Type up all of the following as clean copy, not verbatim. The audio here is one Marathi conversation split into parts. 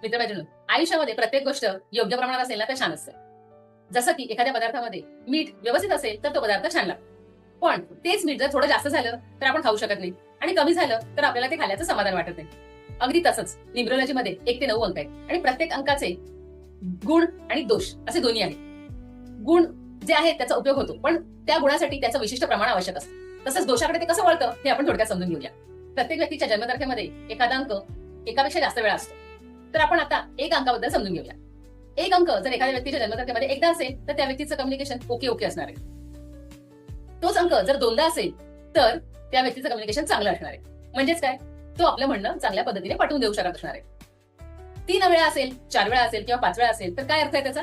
मित्रमैत्रिणी, आयुष्यामध्ये प्रत्येक गोष्ट योग्य प्रमाणात असेल ना तर छान असते. जसं की एखाद्या पदार्थामध्ये मीठ व्यवस्थित असेल तर तो पदार्थ छान लागतो. पण तेच मीठ जर थोडं जास्त झालं तर आपण खाऊ शकत नाही आणि कमी झालं तर आपल्याला ते खाल्ल्याचं समाधान वाटत नाही. अगदी तसंच न्यूमरोलॉजीमध्ये 1 ते 9 अंक आहेत आणि प्रत्येक अंकाचे गुण आणि दोष असे दोन्ही आहेत. गुण जे आहेत त्याचा उपयोग होतो, पण त्या गुणासाठी त्याचं विशिष्ट प्रमाण आवश्यक असतं. तसंच दोषाकडे ते कसं वळतं हे आपण थोडक्यात समजून घेऊया. प्रत्येक व्यक्तीच्या जन्मतारखेमध्ये एखादा अंक एकापेक्षा जास्त वेळा असतो. तर आपण आता एक अंकाबद्दल समजून घेऊया. एक अंक जर एखाद्या व्यक्तीच्या जन्मतारखेमध्ये एकदा असेल तर त्या व्यक्तीचं कम्युनिकेशन ओके ओके असणार आहे. तोच अंक जर दोनदा असेल तर त्या व्यक्तीचं कम्युनिकेशन चांगलं असणार आहे. म्हणजेच काय, तो आपलं म्हणणं चांगल्या पद्धतीने पटवून देऊ शकत असणार आहे. 3 वेळा असेल, 4 वेळा असेल किंवा 5 वेळा असेल तर काय अर्थ आहे त्याचा,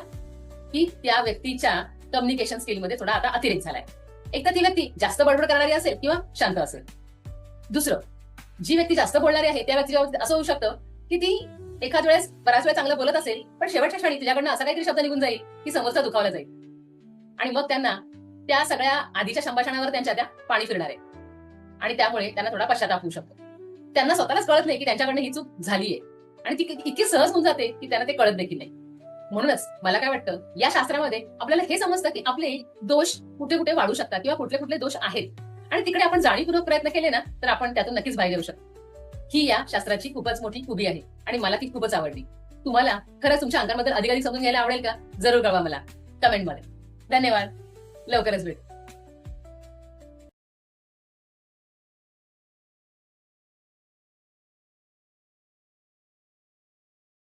की त्या व्यक्तीच्या कम्युनिकेशन स्किलमध्ये थोडा आता अतिरेक झालाय. एक तर ती व्यक्ती जास्त बडबड करणारी असेल किंवा शांत असेल. दुसरं, जी व्यक्ती जास्त बोलणारी आहे त्या व्यक्तीच्या बाबतीत असं होऊ शकतं की ती एखाद वेळेस बराच वेळ चांगलं बोलत असेल, पण शेवटच्या क्षणी तिच्याकडनं असा काहीतरी शब्द निघून जाईल की समोरचा दुखावला जाईल आणि मग त्यांना त्या सगळ्या आधीच्या संभाषणावर त्यांच्या त्या पाणी फिरणार आहे आणि त्यामुळे त्यांना थोडा पश्चाताप होऊ शकतो. त्यांना स्वतःलाच कळत नाही की त्यांच्याकडनं ही चूक झालीये आणि ती इतकी सहज होऊन जाते की त्यांना ते कळत देखील नाही. म्हणूनच मला काय वाटतं, या शास्त्रामध्ये आपल्याला हे समजतं की आपले दोष कुठे कुठे वाढू शकतात किंवा कुठले कुठले दोष आहेत आणि तिकडे आपण जाणीवपूर्वक प्रयत्न केले ना तर आपण त्यातून नक्कीच बाहेर येऊ शकतो. ही या शास्त्राची खूपच मोठी खूबी आहे आणि मला ती खूपच आवडली. तुम्हाला खरंच तुमच्या अंकांबद्दल अधिक समजून घ्यायला आवडेल का? जरूर कळवा मला कमेंटमध्ये. धन्यवाद. लवकरच भेटू.